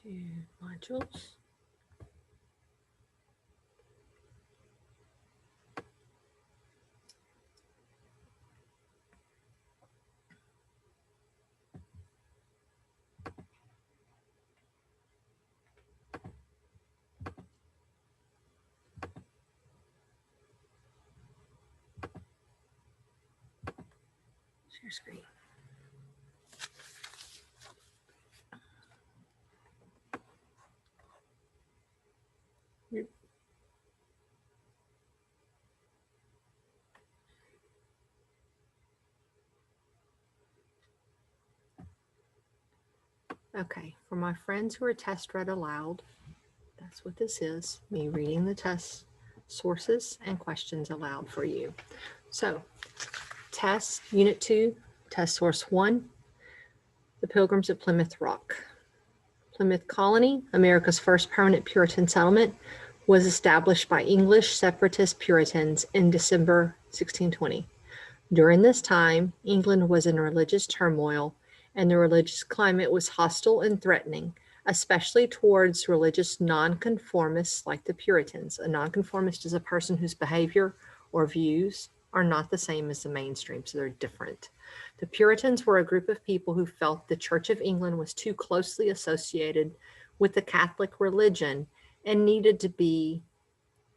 2 modules. Share screen. Okay, for my friends who are test read aloud, that's what this is, me reading the test sources and questions aloud for you. So, test Unit 2, test source 1, the Pilgrims at Plymouth Rock. Plymouth Colony, America's first permanent Puritan settlement, was established by English separatist Puritans in December 1620. During this time, England was in religious turmoil, and the religious climate was hostile and threatening, especially towards religious nonconformists like the Puritans. A nonconformist is a person whose behavior or views are not the same as the mainstream, so they're different. The Puritans were a group of people who felt the Church of England was too closely associated with the Catholic religion and needed to be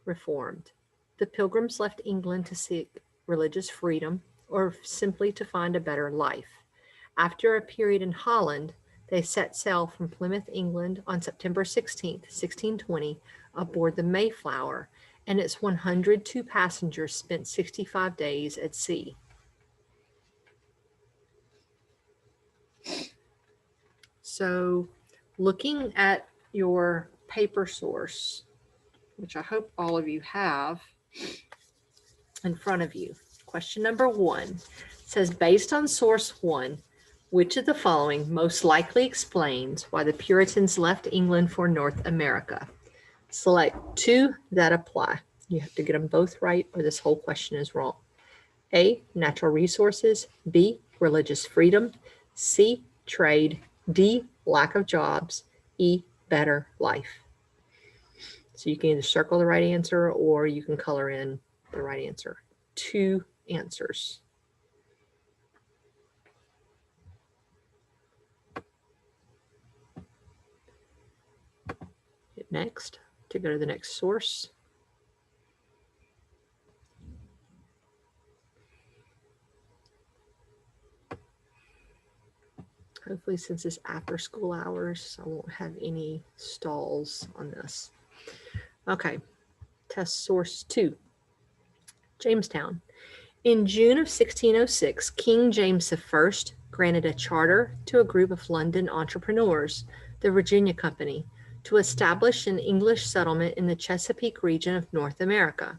reformed. The Pilgrims left England to seek religious freedom or simply to find a better life. After a period in Holland, they set sail from Plymouth, England on September 16, 1620, aboard the Mayflower, and its 102 passengers spent 65 days at sea. So, looking at your paper source, which I hope all of you have in front of you. Question number 1 says, based on source 1, which of the following most likely explains why the Puritans left England for North America? Select 2 that apply. You have to get them both right or this whole question is wrong. A, natural resources. B, religious freedom. C, trade. D, lack of jobs. E, better life. So you can either circle the right answer or you can color in the right answer. 2 answers. Hit next to go to the next source. Hopefully, since it's after school hours, I won't have any stalls on this. Okay, test source 2, Jamestown. In June of 1606, King James I granted a charter to a group of London entrepreneurs, the Virginia Company, to establish an English settlement in the Chesapeake region of North America.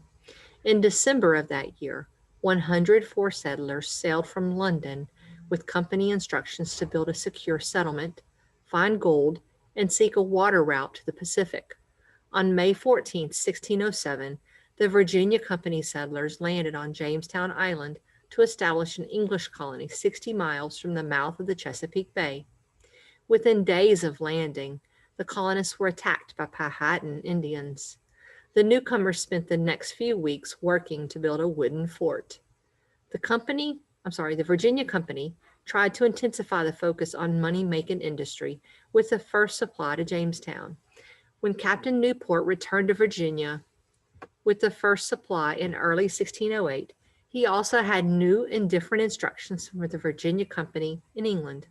In December of that year, 104 settlers sailed from London with company instructions to build a secure settlement, find gold, and seek a water route to the Pacific. On May 14, 1607, the Virginia Company settlers landed on Jamestown Island to establish an English colony 60 miles from the mouth of the Chesapeake Bay. Within days of landing, the colonists were attacked by Powhatan Indians. The newcomers spent the next few weeks working to build a wooden fort. The Virginia Company tried to intensify the focus on money-making industry with the first supply to Jamestown. When Captain Newport returned to Virginia with the first supply in early 1608, he also had new and different instructions for the Virginia Company in England.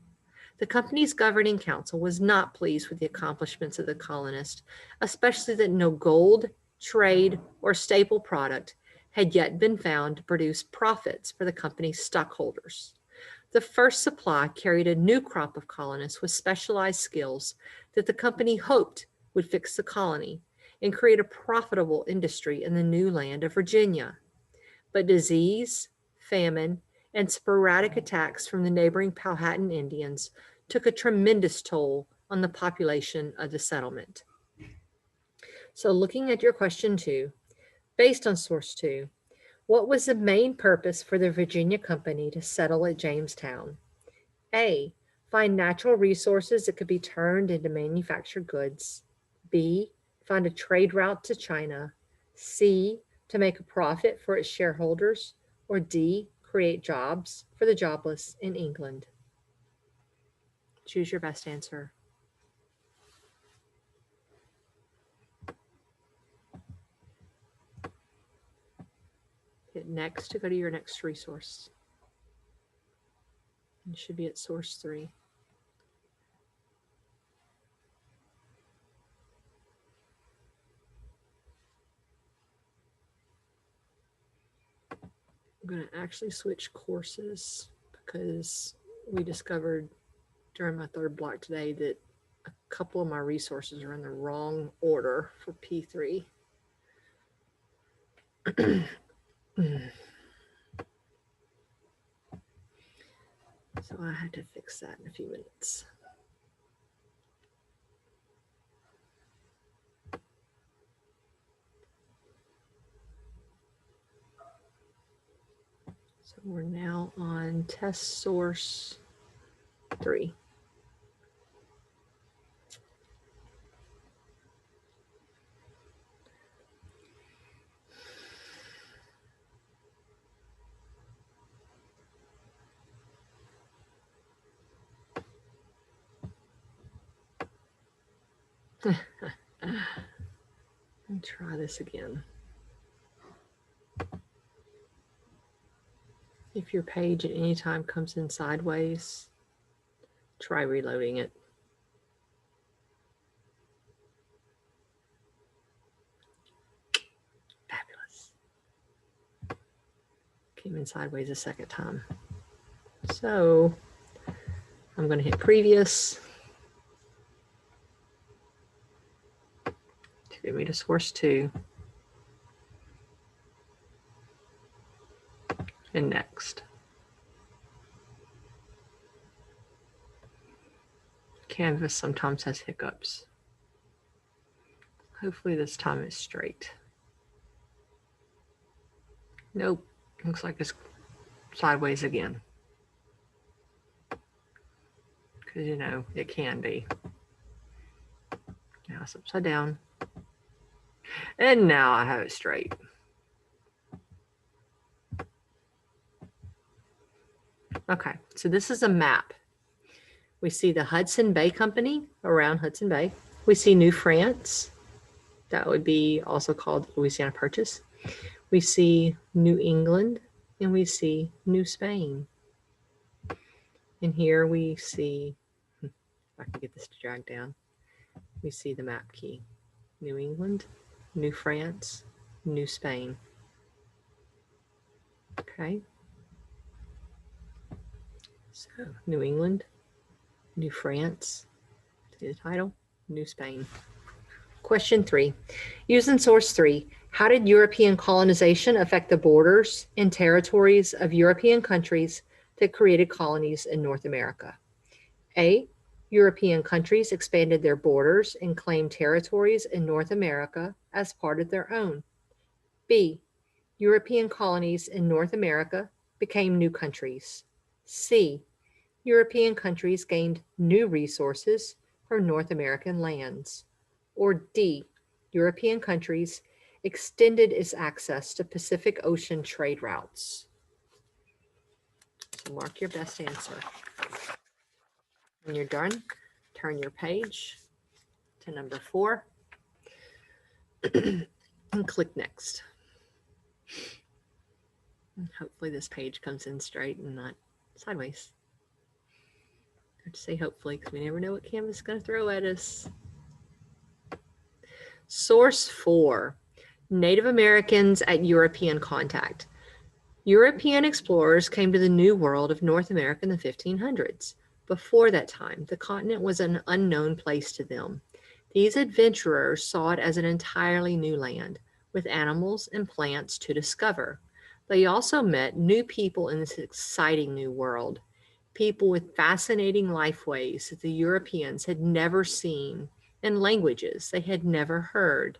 The company's governing council was not pleased with the accomplishments of the colonists, especially that no gold, trade, or staple product had yet been found to produce profits for the company's stockholders. The first supply carried a new crop of colonists with specialized skills that the company hoped would fix the colony and create a profitable industry in the new land of Virginia. But disease, famine, and sporadic attacks from the neighboring Powhatan Indians took a tremendous toll on the population of the settlement. So looking at your question 2, based on source 2, what was the main purpose for the Virginia Company to settle at Jamestown? A, Find natural resources that could be turned into manufactured goods. B, find a trade route to China. C, to make a profit for its shareholders. Or D, create jobs for the jobless in England. Choose your best answer. Hit next to go to your next resource. It should be at source 3. I'm going to actually switch courses because we discovered during my third block today that a couple of my resources are in the wrong order for P3. So I have to fix that in a few minutes. So we're now on test source 3. Let me try this again. If your page at any time comes in sideways, try reloading it. Fabulous. Came in sideways a second time. So I'm going to hit previous to get me to source 2. And next. Canvas sometimes has hiccups. Hopefully this time it's straight. Nope, looks like it's sideways again. Because you know, it can be. Now it's upside down. And now I have it straight. Okay, so this is a map. We see the Hudson Bay Company around Hudson Bay. We see New France. That would be also called Louisiana Purchase. We see New England, and we see New Spain. And here we see, if I can get this to drag down, we see the map key. New England, New France, New Spain. Okay. So New England, New France, see the title, New Spain. Question 3. Using source 3, how did European colonization affect the borders and territories of European countries that created colonies in North America? A, European countries expanded their borders and claimed territories in North America as part of their own. B, European colonies in North America became new countries. C, European countries gained new resources from North American lands. Or D, European countries extended its access to Pacific Ocean trade routes. So mark your best answer. When you're done, turn your page to number 4 and click next. And hopefully this page comes in straight and not sideways. I have to say hopefully because we never know what Canvas is going to throw at us. Source 4, Native Americans at European contact. European explorers came to the New World of North America in the 1500s. Before that time, the continent was an unknown place to them. These adventurers saw it as an entirely new land, with animals and plants to discover. They also met new people in this exciting new world, people with fascinating lifeways that the Europeans had never seen and languages they had never heard.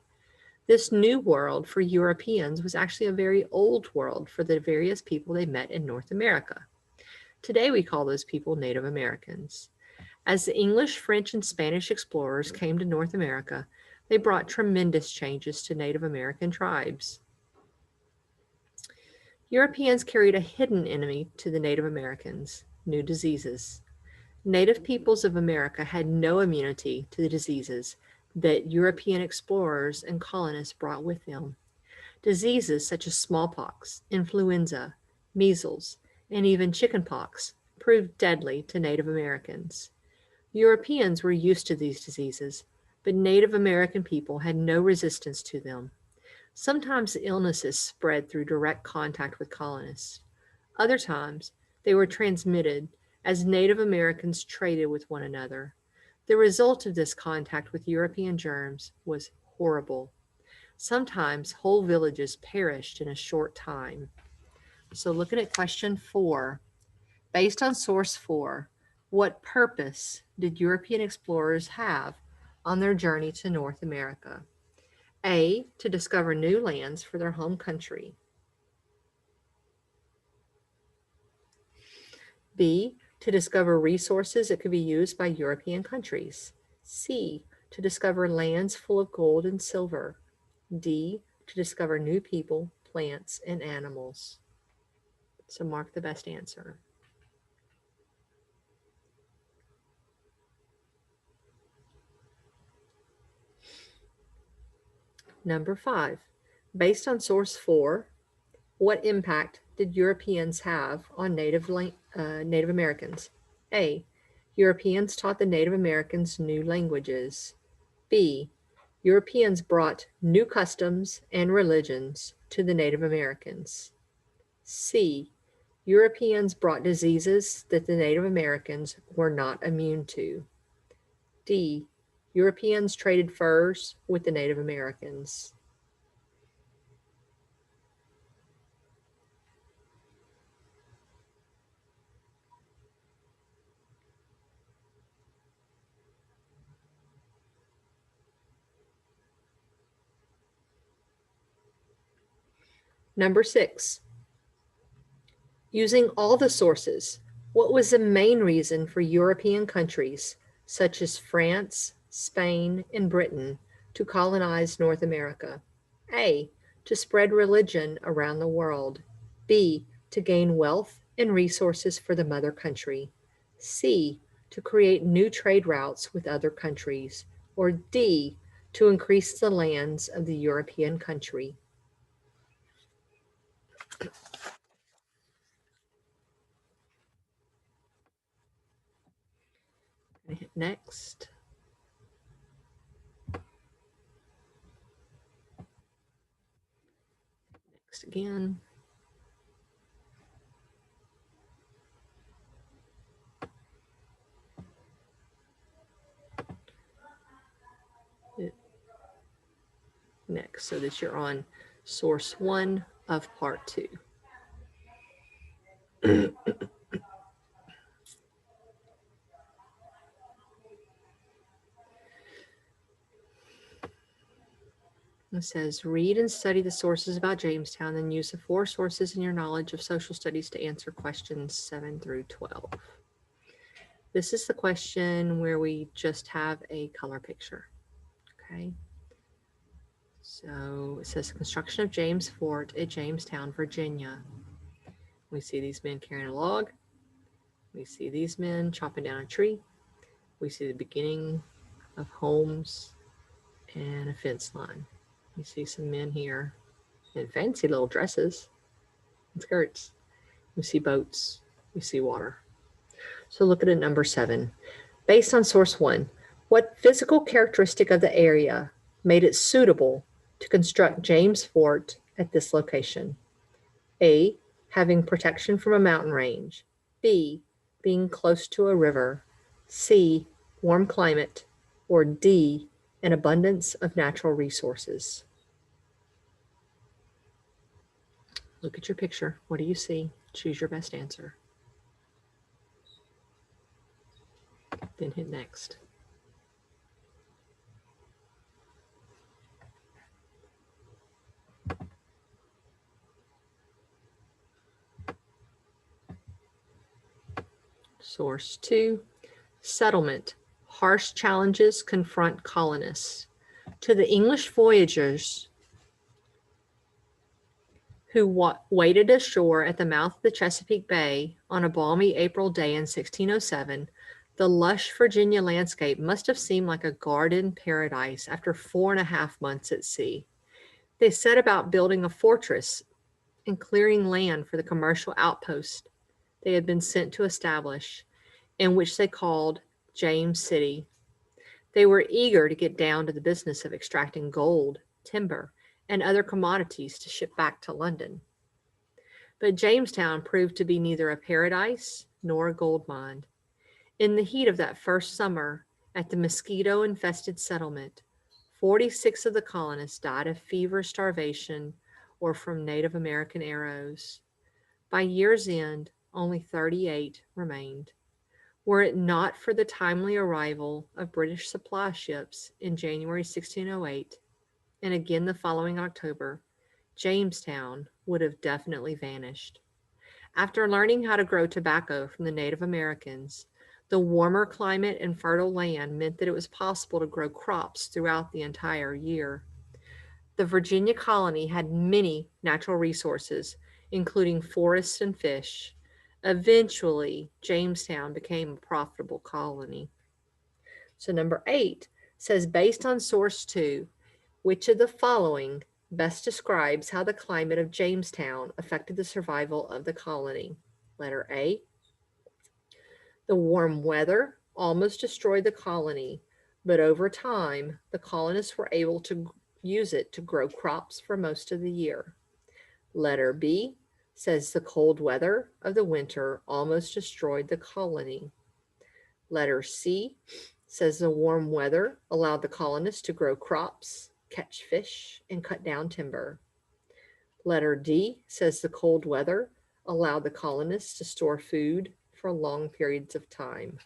This new world for Europeans was actually a very old world for the various people they met in North America. Today we call those people Native Americans. As the English, French, and Spanish explorers came to North America, they brought tremendous changes to Native American tribes. Europeans carried a hidden enemy to the Native Americans: new diseases. Native peoples of America had no immunity to the diseases that European explorers and colonists brought with them. Diseases such as smallpox, influenza, measles, and even chickenpox proved deadly to Native Americans. Europeans were used to these diseases, but Native American people had no resistance to them. Sometimes illnesses spread through direct contact with colonists. Other times, they were transmitted as Native Americans traded with one another. The result of this contact with European germs was horrible. Sometimes whole villages perished in a short time. So, looking at question 4, based on source 4, what purpose did European explorers have on their journey to North America? A, to discover new lands for their home country. B, to discover resources that could be used by European countries. C, to discover lands full of gold and silver. D, to discover new people, plants, and animals. So mark the best answer. Number 5, based on source 4, what impact did Europeans have on Native Americans? A, Europeans taught the Native Americans new languages. B, Europeans brought new customs and religions to the Native Americans. C, Europeans brought diseases that the Native Americans were not immune to. D, Europeans traded furs with the Native Americans. Number 6, using all the sources, what was the main reason for European countries, such as France, Spain, and Britain, to colonize North America? A, to spread religion around the world. B, to gain wealth and resources for the mother country. C, to create new trade routes with other countries. Or D, to increase the lands of the European country. I hit next. Next again. Next, so that you're on source 1 of part 2. It says, read and study the sources about Jamestown, then use the 4 sources in your knowledge of social studies to answer questions 7 through 12. This is the question where we just have a color picture. Okay. So it says construction of James Fort at Jamestown, Virginia. We see these men carrying a log. We see these men chopping down a tree. We see the beginning of homes and a fence line. You see some men here in fancy little dresses and skirts. We see boats. We see water. So look at number 7. Based on source 1, what physical characteristic of the area made it suitable to construct James Fort at this location? A, having protection from a mountain range. B, being close to a river. C, warm climate. Or D, an abundance of natural resources. Look at your picture. What do you see? Choose your best answer. Then hit next. Source 2, Settlement. Harsh challenges confront colonists. To the English voyagers who waded ashore at the mouth of the Chesapeake Bay on a balmy April day in 1607, the lush Virginia landscape must have seemed like a garden paradise after 4.5 months at sea. They set about building a fortress and clearing land for the commercial outpost they had been sent to establish, and which they called James City. They were eager to get down to the business of extracting gold, timber, and other commodities to ship back to London. But Jamestown proved to be neither a paradise nor a gold mine. In the heat of that first summer, at the mosquito-infested settlement, 46 of the colonists died of fever, starvation, or from Native American arrows. By year's end, only 38 remained. Were it not for the timely arrival of British supply ships in January 1608, and again the following October, Jamestown would have definitely vanished. After learning how to grow tobacco from the Native Americans, the warmer climate and fertile land meant that it was possible to grow crops throughout the entire year. The Virginia colony had many natural resources, including forests and fish. Eventually, Jamestown became a profitable colony. So number 8 says, based on source 2, which of the following best describes how the climate of Jamestown affected the survival of the colony? Letter A. The warm weather almost destroyed the colony, but over time, the colonists were able to use it to grow crops for most of the year. Letter B says the cold weather of the winter almost destroyed the colony. Letter C says the warm weather allowed the colonists to grow crops, catch fish, and cut down timber. Letter D says the cold weather allowed the colonists to store food for long periods of time.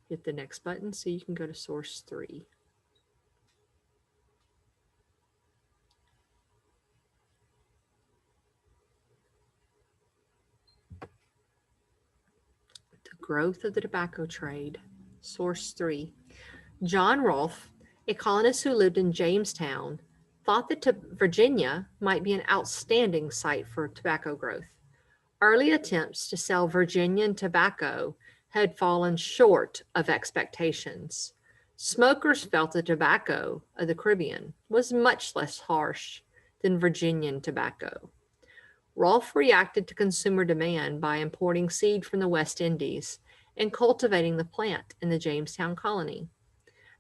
Hit the next button so you can go to source 3. The growth of the tobacco trade. Source 3. John Rolfe, a colonist who lived in Jamestown, thought that Virginia might be an outstanding site for tobacco growth. Early attempts to sell Virginian tobacco had fallen short of expectations. Smokers felt the tobacco of the Caribbean was much less harsh than Virginian tobacco. Rolfe reacted to consumer demand by importing seed from the West Indies and cultivating the plant in the Jamestown colony.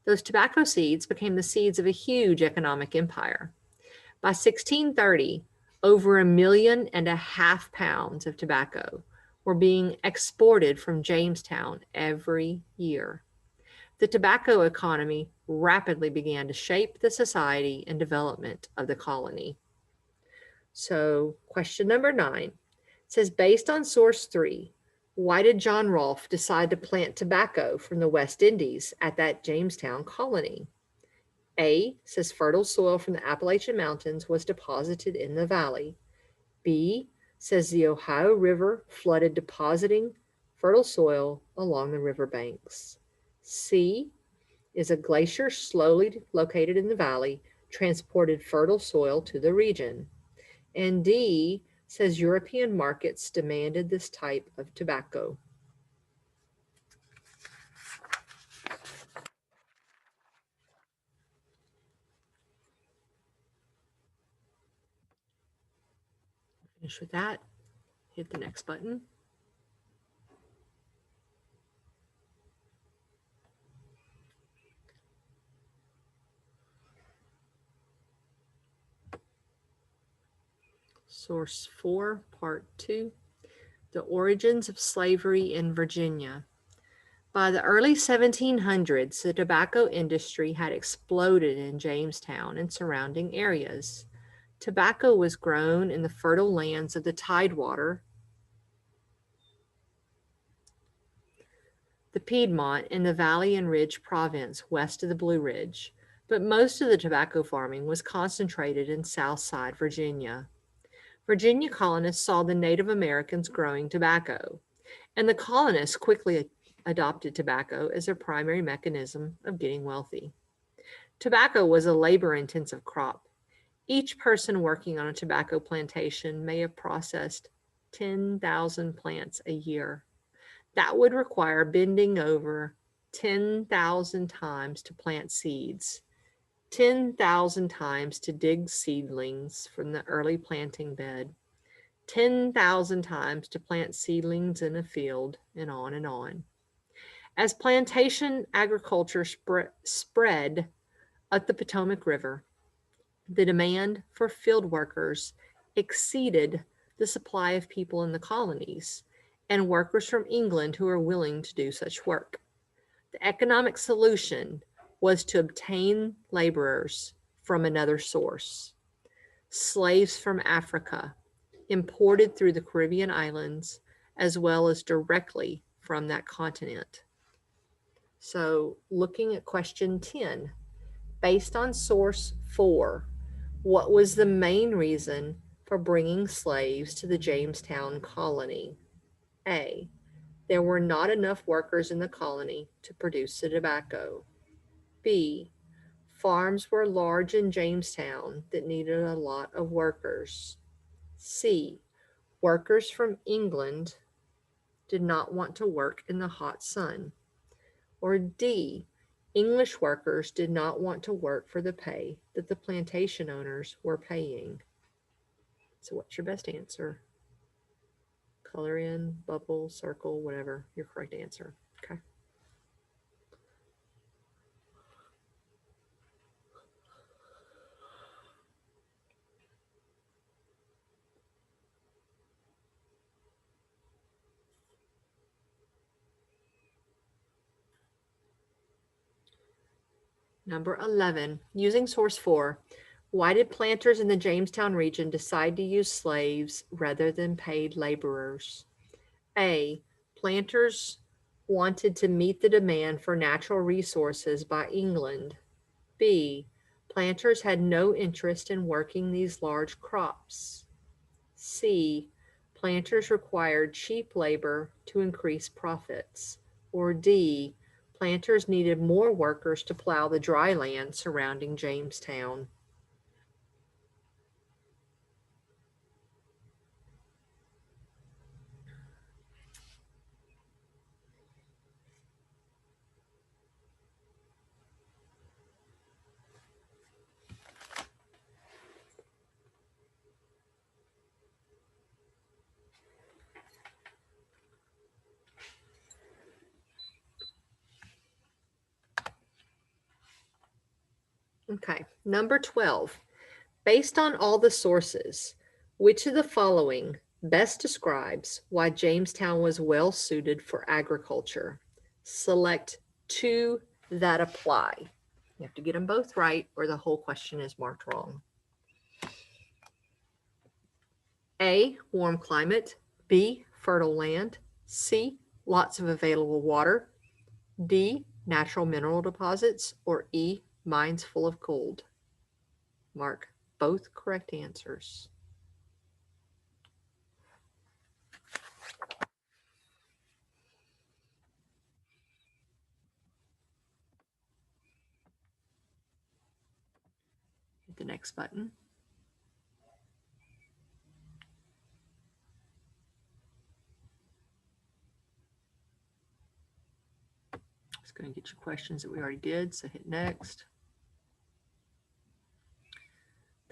Those tobacco seeds became the seeds of a huge economic empire. By 1630, over 1.5 million pounds of tobacco were being exported from Jamestown every year. The tobacco economy rapidly began to shape the society and development of the colony. So, question number 9 says, based on source 3, why did John Rolfe decide to plant tobacco from the West Indies at that Jamestown colony? A says fertile soil from the Appalachian Mountains was deposited in the valley. B says the Ohio River flooded, depositing fertile soil along the river banks. C is a glacier slowly located in the valley transported fertile soil to the region. And D says European markets demanded this type of tobacco. Finish with that. Hit the next button. Source 4, Part 2, The Origins of Slavery in Virginia. By the early 1700s, the tobacco industry had exploded in Jamestown and surrounding areas. Tobacco was grown in the fertile lands of the Tidewater, the Piedmont, and the Valley and Ridge province west of the Blue Ridge. but most of the tobacco farming was concentrated in Southside Virginia. Virginia colonists saw the Native Americans growing tobacco, and the colonists quickly adopted tobacco as their primary mechanism of getting wealthy. Tobacco was a labor-intensive crop. Each person working on a tobacco plantation may have processed 10,000 plants a year. That would require bending over 10,000 times to plant seeds, 10,000 times to dig seedlings from the early planting bed, 10,000 times to plant seedlings in a field, and on and on. As plantation agriculture spread up the Potomac River, the demand for field workers exceeded the supply of people in the colonies and workers from England who were willing to do such work. The economic solution was to obtain laborers from another source, slaves from Africa, imported through the Caribbean islands, as well as directly from that continent. So, looking at question 10, based on source 4, what was the main reason for bringing slaves to the Jamestown colony? A. There were not enough workers in the colony to produce the tobacco. B. Farms were large in Jamestown that needed a lot of workers. C. Workers from England did not want to work in the hot sun. Or D. English workers did not want to work for the pay that the plantation owners were paying. So what's your best answer? Color in, bubble, circle, whatever your correct answer. Okay. Number 11, using source 4, why did planters in the Jamestown region decide to use slaves rather than paid laborers? A, planters wanted to meet the demand for natural resources by England. B, planters had no interest in working these large crops. C, planters required cheap labor to increase profits. Or D, planters needed more workers to plow the dry land surrounding Jamestown. Okay, number 12. Based on all the sources, which of the following best describes why Jamestown was well suited for agriculture? Select 2 that apply. You have to get them both right or the whole question is marked wrong. A, warm climate. B, fertile land. C, lots of available water. D, natural mineral deposits. Or E, mines full of gold. Mark both correct answers. Hit the next button. It's going to get you questions that we already did, so hit next.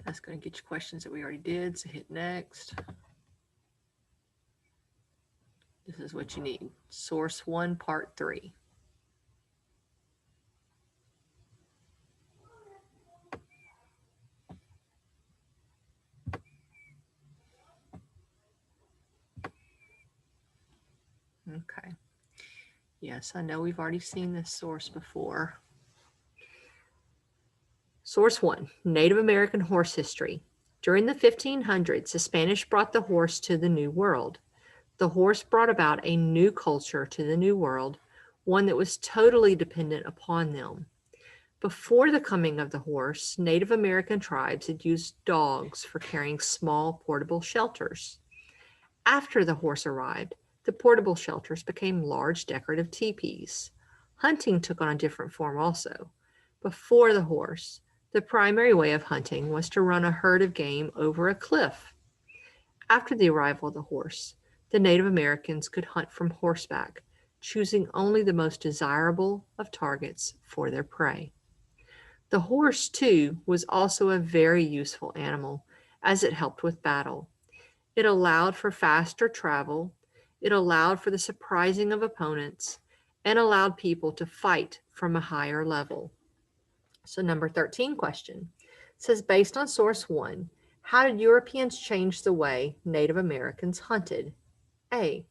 That's going to get you questions that we already did, so hit next. This is what you need. Source 1, part 3. Okay. Yes, I know we've already seen this source before. Source 1, Native American horse history. During the 1500s, the Spanish brought the horse to the New World. The horse brought about a new culture to the New World, one that was totally dependent upon them. Before the coming of the horse, Native American tribes had used dogs for carrying small portable shelters. After the horse arrived, the portable shelters became large decorative teepees. Hunting took on a different form also. Before the horse, the primary way of hunting was to run a herd of game over a cliff. After the arrival of the horse, the Native Americans could hunt from horseback, choosing only the most desirable of targets for their prey. The horse, too, was also a very useful animal, as it helped with battle. It allowed for faster travel, it allowed for the surprising of opponents, and allowed people to fight from a higher level. So number 13 question says, based on source 1, how did Europeans change the way Native Americans hunted? A.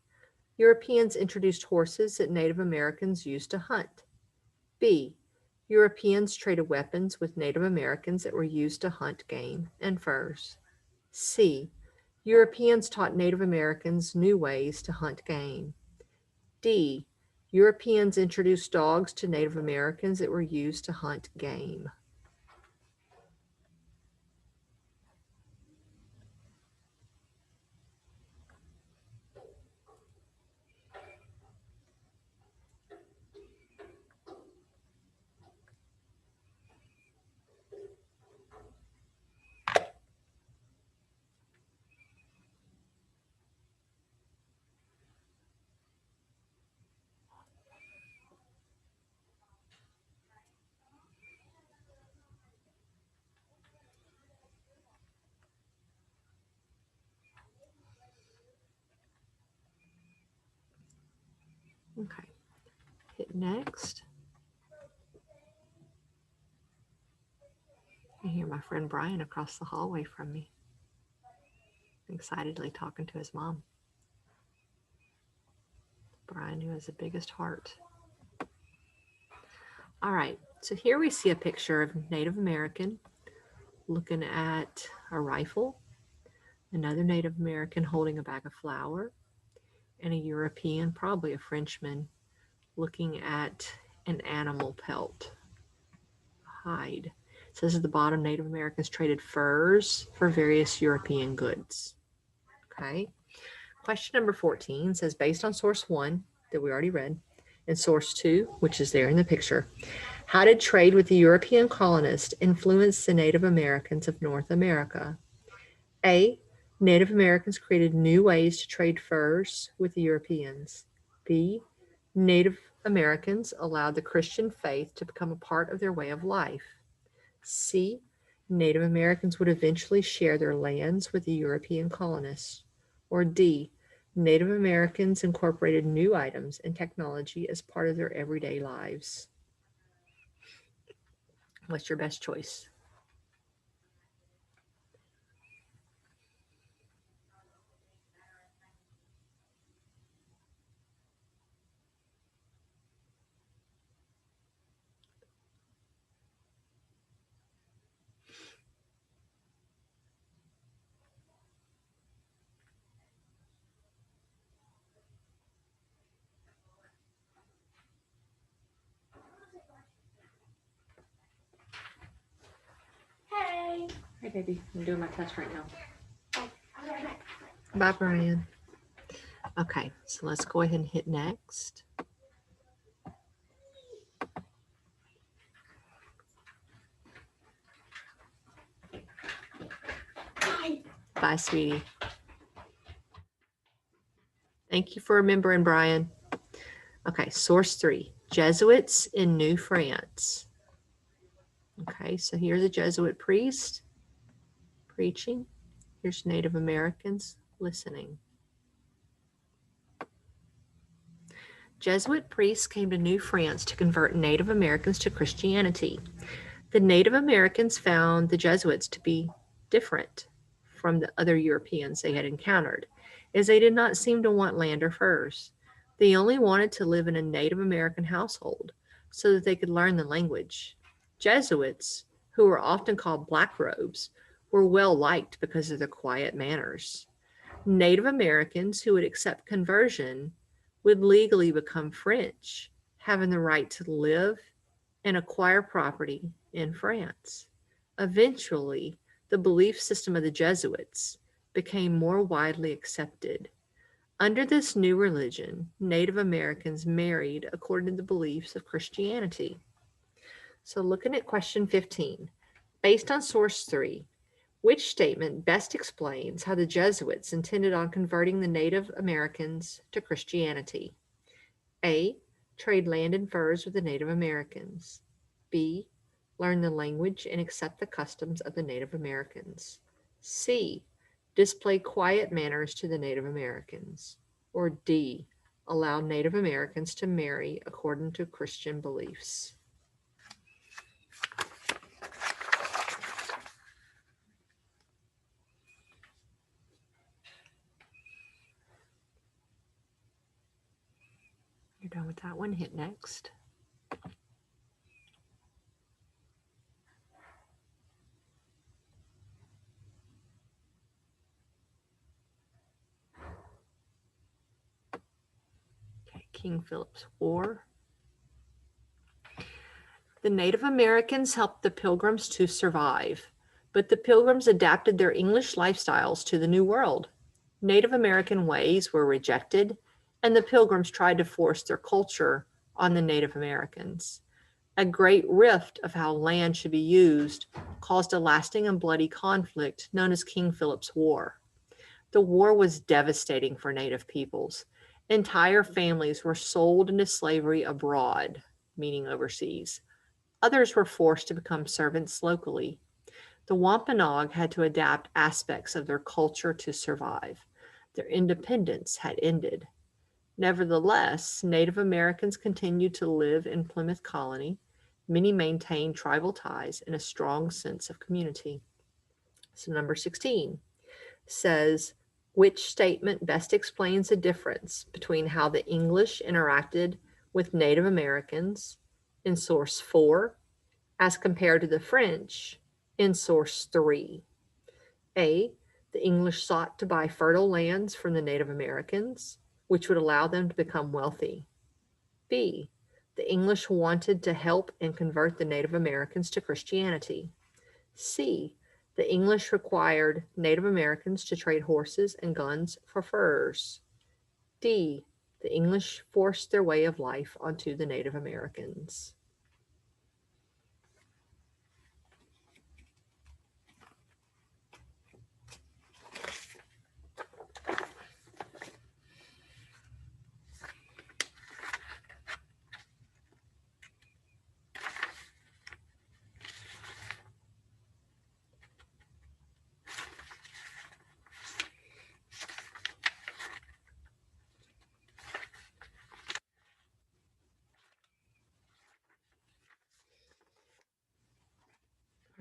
Europeans introduced horses that Native Americans used to hunt. B. Europeans traded weapons with Native Americans that were used to hunt game and furs. C. Europeans taught Native Americans new ways to hunt game. D. Europeans introduced dogs to Native Americans that were used to hunt game. Okay, hit next. I hear my friend Brian across the hallway from me, excitedly talking to his mom. Brian, who has the biggest heart. All right, so here we see a picture of Native American looking at a rifle, another Native American holding a bag of flour, and a European, probably a Frenchman, looking at an animal pelt, hide. It says at the bottom, Native Americans traded furs for various European goods. Okay. Question number 14 says, based on source 1 that we already read, and source 2, which is there in the picture, how did trade with the European colonists influence the Native Americans of North America? A. Native Americans created new ways to trade furs with the Europeans. B. Native Americans allowed the Christian faith to become a part of their way of life. C. Native Americans would eventually share their lands with the European colonists. Or D. Native Americans incorporated new items and technology as part of their everyday lives. What's your best choice? Hey. Hey, baby. I'm doing my test right now. Bye, Brian. Okay, so let's go ahead and hit next. Bye, sweetie. Thank you for remembering, Brian. Okay, source 3, Jesuits in New France. Okay, so here's a Jesuit priest preaching. Here's Native Americans listening. Jesuit priests came to New France to convert Native Americans to Christianity. The Native Americans found the Jesuits to be different from the other Europeans they had encountered, as they did not seem to want land or furs. They only wanted to live in a Native American household so that they could learn the language. Jesuits, who were often called black robes, were well liked because of their quiet manners. Native Americans who would accept conversion would legally become French, having the right to live and acquire property in France. Eventually, the belief system of the Jesuits became more widely accepted. Under this new religion, Native Americans married according to the beliefs of Christianity. So, looking at question 15, based on source 3, which statement best explains how the Jesuits intended on converting the Native Americans to Christianity? A. Trade land and furs with the Native Americans. B. Learn the language and accept the customs of the Native Americans. C. Display quiet manners to the Native Americans. Or D. Allow Native Americans to marry according to Christian beliefs. You're done with that one. Hit next. Okay, King Philip's War. The Native Americans helped the Pilgrims to survive, but the Pilgrims adapted their English lifestyles to the New World. Native American ways were rejected, and the Pilgrims tried to force their culture on the Native Americans. A great rift of how land should be used caused a lasting and bloody conflict known as King Philip's War. The war was devastating for Native peoples. Entire families were sold into slavery abroad, meaning overseas. Others were forced to become servants locally. The Wampanoag had to adapt aspects of their culture to survive. Their independence had ended. Nevertheless, Native Americans continued to live in Plymouth Colony. Many maintained tribal ties and a strong sense of community. So number 16 says, which statement best explains the difference between how the English interacted with Native Americans in source 4 as compared to the French in source 3? A, the English sought to buy fertile lands from the Native Americans, which would allow them to become wealthy. B, the English wanted to help and convert the Native Americans to Christianity. C, the English required Native Americans to trade horses and guns for furs. D, the English forced their way of life onto the Native Americans.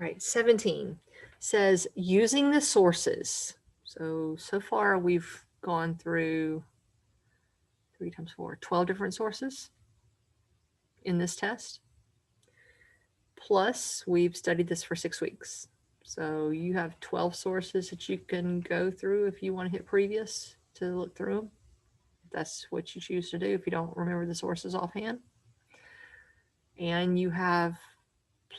All right, 17 says using the sources. So far we've gone through 3 times 4, 12 different sources in this test. Plus, we've studied this for 6 weeks. So you have 12 sources that you can go through if you want to hit previous to look through them. If that's what you choose to do, if you don't remember the sources offhand. And you have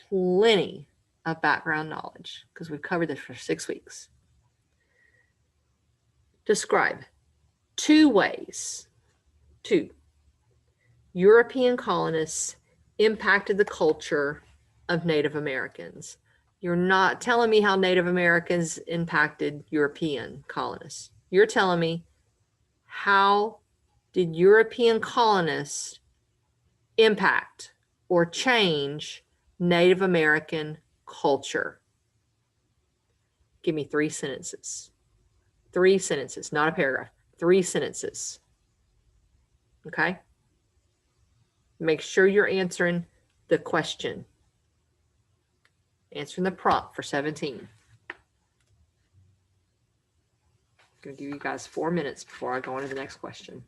plenty of background knowledge because we've covered this for 6 weeks. Describe 2 ways. 2. European colonists impacted the culture of Native Americans. You're not telling me how Native Americans impacted European colonists. You're telling me how did European colonists impact or change Native American culture? Give me 3 sentences. 3 sentences, not a paragraph. 3 sentences. Okay? Make sure you're answering the question. Answering the prompt for 17. I'm going to give you guys 4 minutes before I go on to the next question.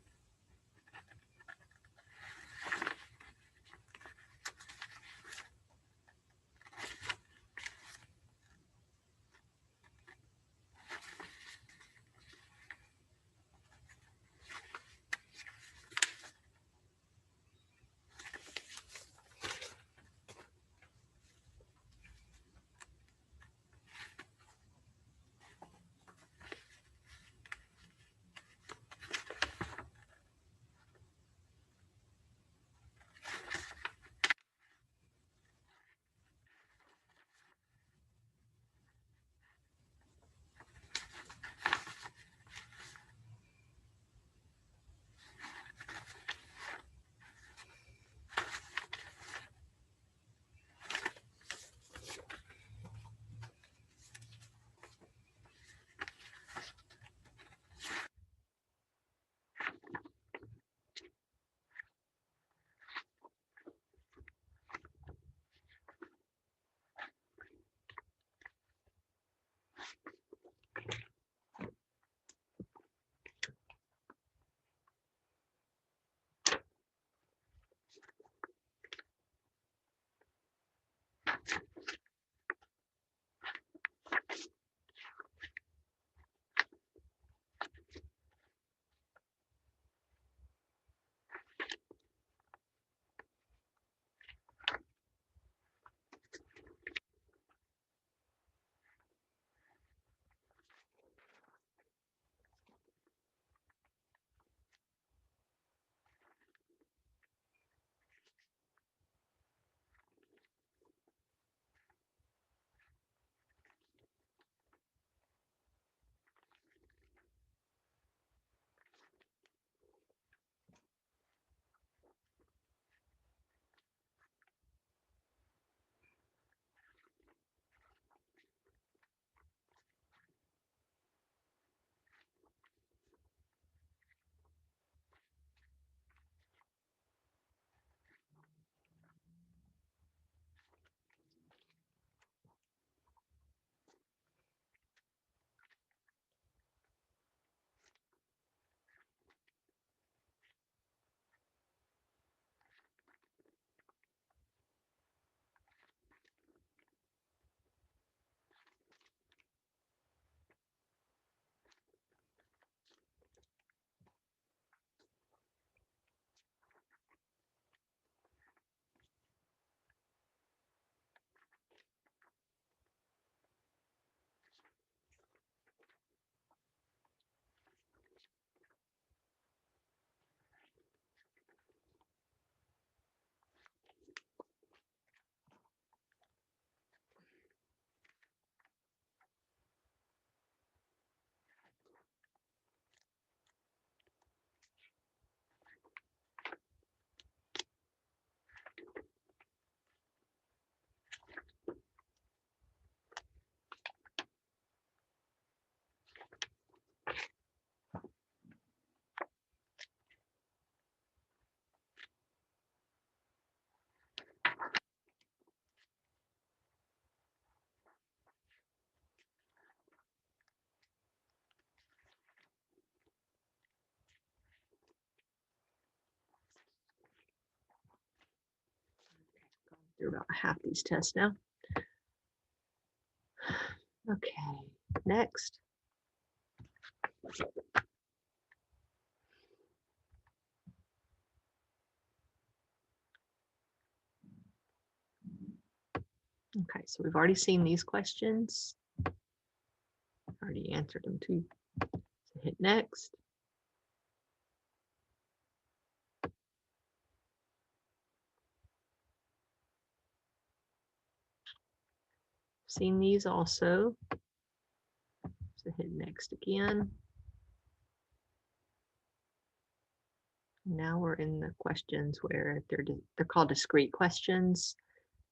They're about half these tests now. Okay, next. Okay, so we've already seen these questions. Already answered them too. So hit next. Seen these also. So hit next again. Now we're in the questions where they're called discrete questions.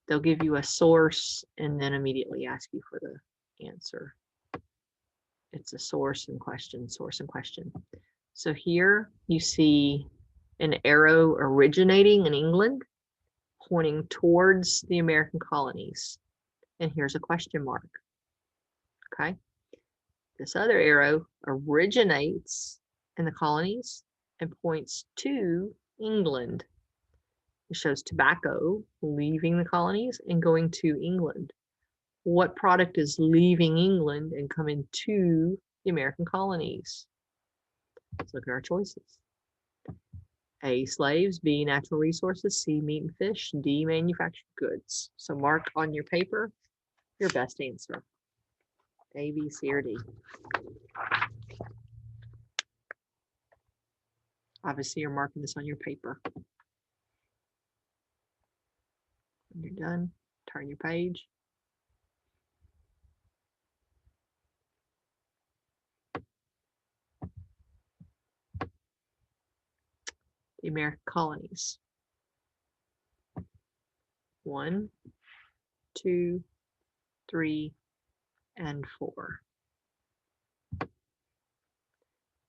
They'll give you a source and then immediately ask you for the answer. It's a source and question, source and question. So here you see an arrow originating in England, pointing towards the American colonies. And here's a question mark. Okay. This other arrow originates in the colonies and points to England. It shows tobacco leaving the colonies and going to England. What product is leaving England and coming to the American colonies? Let's look at our choices. A, slaves, B, natural resources, C, meat and fish, D, manufactured goods. So mark on your paper your best answer. A, B, C, or D. Obviously, you're marking this on your paper. When you're done, turn your page. The American colonies. 1, 2, 3, and 4.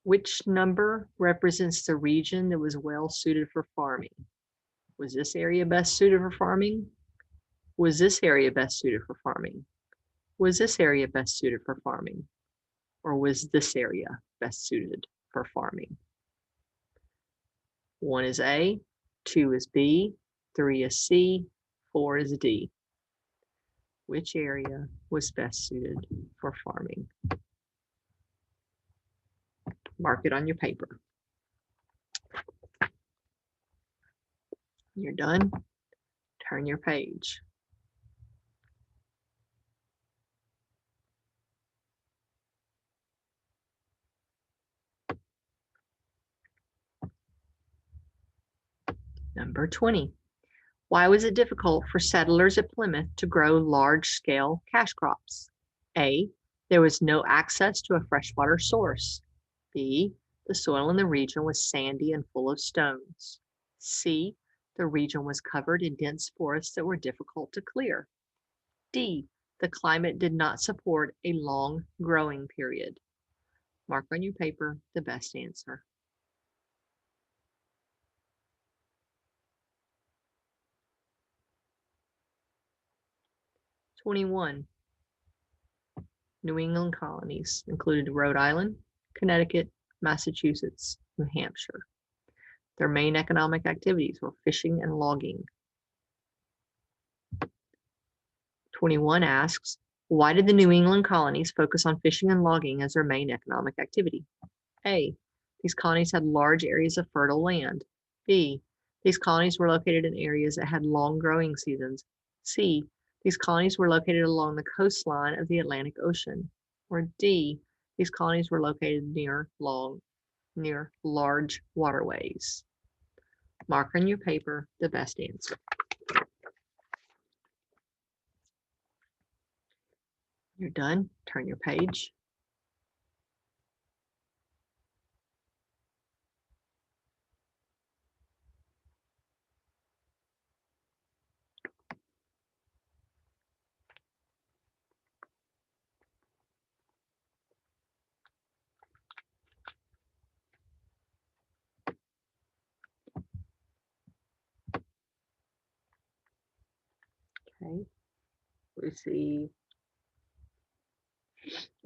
Which number represents the region that was well suited for farming? Was this area best suited for farming? Was this area best suited for farming? Was this area best suited for farming? Or was this area best suited for farming? 1 is A, 2 is B, 3 is C, 4 is D. Which area was best suited for farming? Mark it on your paper. You're done. Turn your page. Number 20. Why was it difficult for settlers at Plymouth to grow large-scale cash crops? A, there was no access to a freshwater source. B, the soil in the region was sandy and full of stones. C, the region was covered in dense forests that were difficult to clear. D, the climate did not support a long growing period. Mark on your paper the best answer. '21. New England colonies included Rhode Island, Connecticut, Massachusetts, New Hampshire. Their main economic activities were fishing and logging. 21 asks, why did the New England colonies focus on fishing and logging as their main economic activity? A, these colonies had large areas of fertile land. B, these colonies were located in areas that had long growing seasons. C, these colonies were located along the coastline of the Atlantic Ocean. Or D, these colonies were located near large waterways. Mark on your paper the best answer. You're done. Turn your page. Okay. We see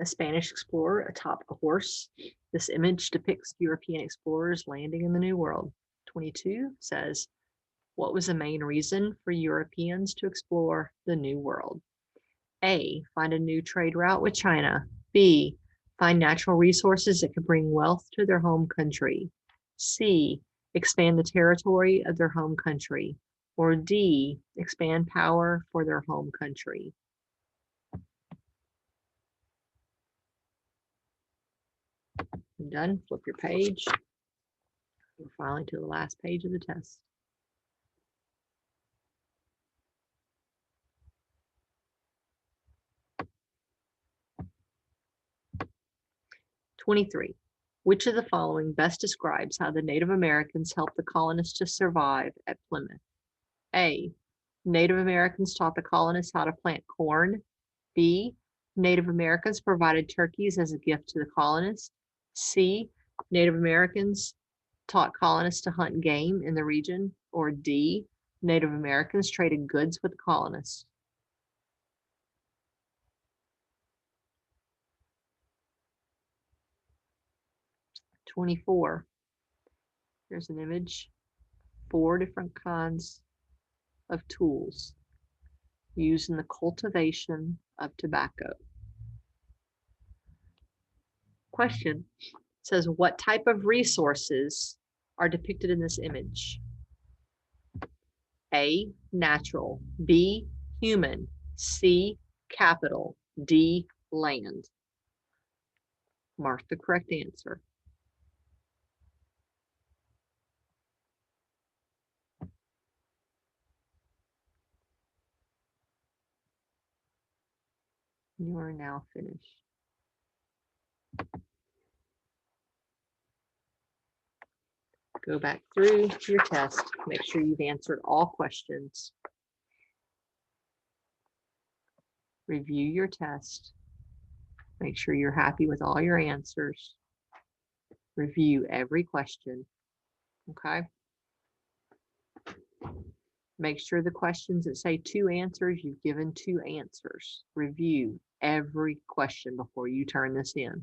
a Spanish explorer atop a horse. This image depicts European explorers landing in the New World. 22 says, What was the main reason for Europeans to explore the New World? A. Find a new trade route with China. B. Find natural resources that could bring wealth to their home country. C. Expand the territory of their home country. Or D. Expand power for their home country. You're done. Flip your page. We're finally to the last page of the test. '23. Which of the following best describes how the Native Americans helped the colonists to survive at Plymouth? A. Native Americans taught the colonists how to plant corn. B. Native Americans provided turkeys as a gift to the colonists. C. Native Americans taught colonists to hunt game in the region. Or D. Native Americans traded goods with the colonists. 24. Here's an image. 4 different kinds of tools used in the cultivation of tobacco. Question says, what type of resources are depicted in this image? A, natural. B, human. C, capital. D, land. Mark the correct answer. You are now finished. Go back through your test. Make sure you've answered all questions. Review your test. Make sure you're happy with all your answers. Review every question. Okay? Make sure the questions that say 2 answers, you've given 2 answers. Review every question before you turn this in.